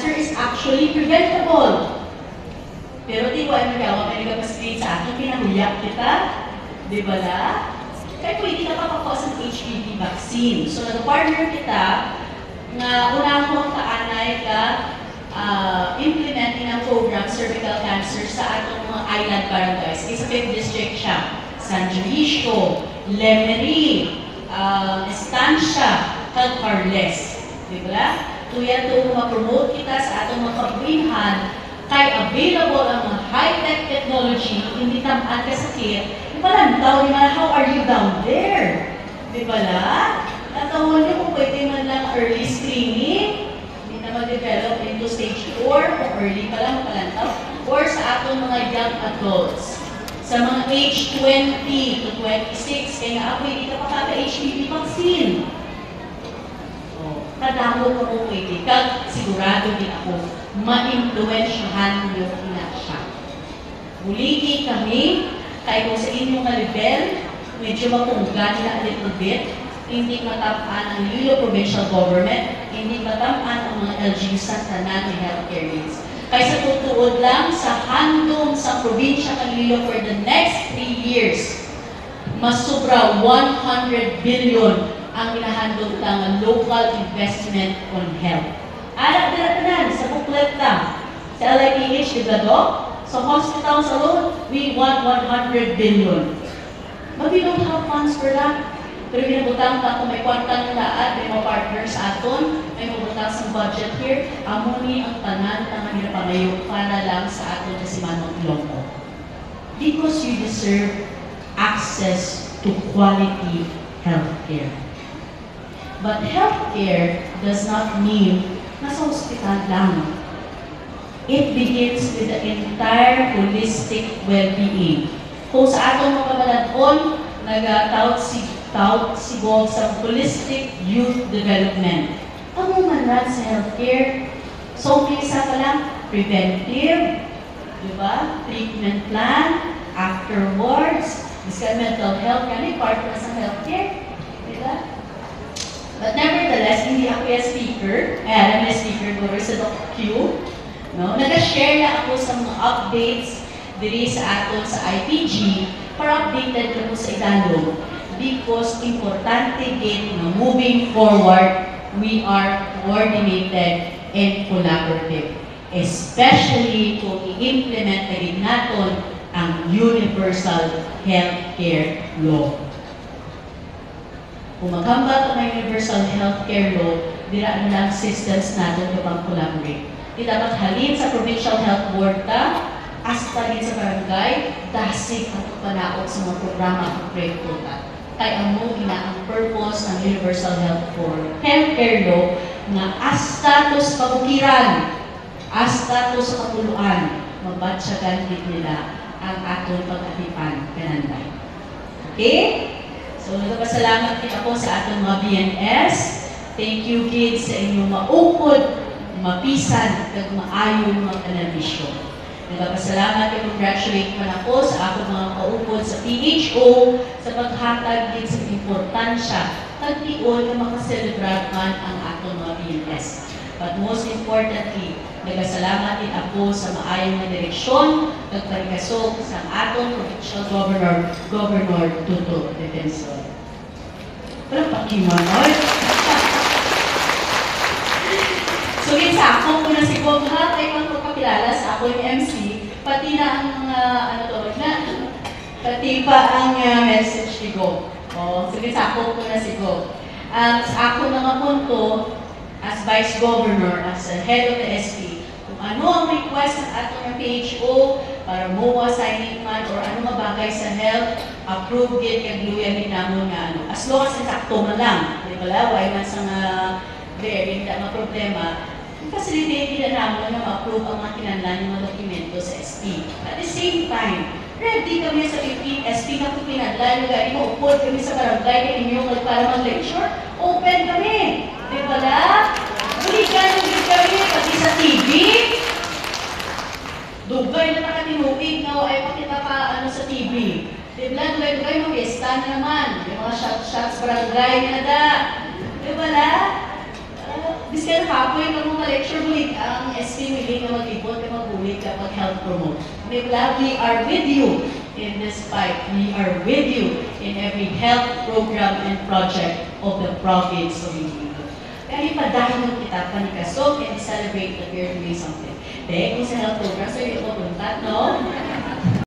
cancer is actually preventable. Pero di ko ay magawa, may nagpapasigay sa akin, pinahuyak kita, di ba la? Kaya kung hindi ka papakuha sa HPV vaccine. So, nag-partner kita nga unang kong kaanay ka implementing ang program cervical cancer sa atong mga island barangays. Sa 5th district siya. San Jalisco, Lemery, Estancia, Calcarles. Diba? Tuyan ito ma-promote kita sa atong mga kabuhinhan kay available ang mga high-tech technology, hindi tamaan ka sakit. Ipalantaw ni man, how are you down there? Diba la? Natawon niyo kung pwede man lang early screening, hindi na mag-develop into stage 4, kung early pa lang palantaw, or sa atong mga young adults. Sa mga age 20 to 26, kaya nga ako hindi ka pa kaka-HPV vaccine. Kadamo ko kung pwede, kag sigurado din ako, ma-influensyahan niyo na siya. Buligi kami, kaya kung sa inyong level, medyo mapunggan na a little bit, hindi matapaan ang Iloilo Provincial Government, hindi matapaan ang mga LGU sa tanan ng healthcare needs. Kaya sa tutuod lang, sa handong sa probinsya ng Iloilo for the next 3 years, mas sobra 100 billion ang inahandog ng local investment on health. Alam nila tanan, sa booklet lang, sa LIPH, diba do? Sa hospitals alone, we want 100 billion. But we don't have funds for that. Pero binabutang ta kung may kwartang laad, may mga partners aton, may mabutang sa budget here, amo ni ang tanan ng mga pamayo para lang sa aton na si Manong Ilonggo. Because you deserve access to quality healthcare. But healthcare does not mean nasa hospital lang. It begins with the entire holistic well-being. Kung sa atong mga kabaladon, nag-tout si Bob sa holistic youth development. Ano man rin sa healthcare? So, kisa pa lang, preventive, diba? Treatment plan, afterwards, mental health, kami part na sa healthcare. Diba? But nevertheless, hindi ako yung speaker. Alam yung speaker ko rin sa Dr. Q. No? Nag-share na ako sa mga updates diri sa aton sa IPG para updated ko sa Italog. Because importante din na moving forward, we are coordinated and collaborative. Especially kung i-implement na rin natin ang Universal Healthcare Law. Kung maghambal ng Universal Healthcare Law, dira lang systems natin kapag collaborate. Di dapat halin sa Provincial Health Board ka, hasta rin sa barangay, dasig at panaot sa mga programa at proyekto ka. Kaya mo ina ang purpose ng Universal Healthcare Law na hasta to sa kabukiran, hasta to sa kapuluan, mabatsyagan din nila ang atong pag-atipan kananday. Okay? So, nagpapasalamat din ako sa atong mga BNS. Thank you, kids, sa inyong maupod, mapisan, at maayong mga kanabisyon. Nagpapasalamat at congratulate man ako sa akong mga kaupod sa PHO sa paghatag din sa importansya tagtiol na makaselebrat man ang atong mga BNS. But most importantly, nagpasalamat din ako sa maayong na direksyon nagparikasog sa atong Provincial Governor Tuto Defensor. Walang pakimanol. So, sa ako na si Bob, lahat ay magpapakilala sa ako yung MC, pati na ang pati pa ang message ni Bob. Sige, sa ako na si Bob. Sa ako mga punto, as Vice Governor, as Head of the SP, kung ano ang request ng atong PHO para MOA signing man or ano mabagay sa health, approve din kagluyan din namin nga ano. As long as sakto man lang, di ba la, why man sa there, hindi na problema, facilitate din namin na ma-approve ang mga kinanlan ng mga dokumento sa SP. At the same time, ready kami sa SP na kung pinadlan, gani mo, upod kami sa barangay, ninyo para mag-lecture, open kami. Di ba la? Bulikan kami, pati sa TV. Dugay na nakatinuig na ay pakita pa ano sa TV. Di ba, dugay mag-fiesta na naman. Yung mga shots barangay na da. Di ba la? Biskaya kapoy ng mga lecture bulit ang willing na mag-ibot, na mag-ulit, na mag-help promote. We are with you in this fight. We are with you in every health program and project of the province of Iloilo. Kaya ipadahil kita panikasok and celebrate that we're doing something. Dahil kung sa health program, so yung pupunta, no?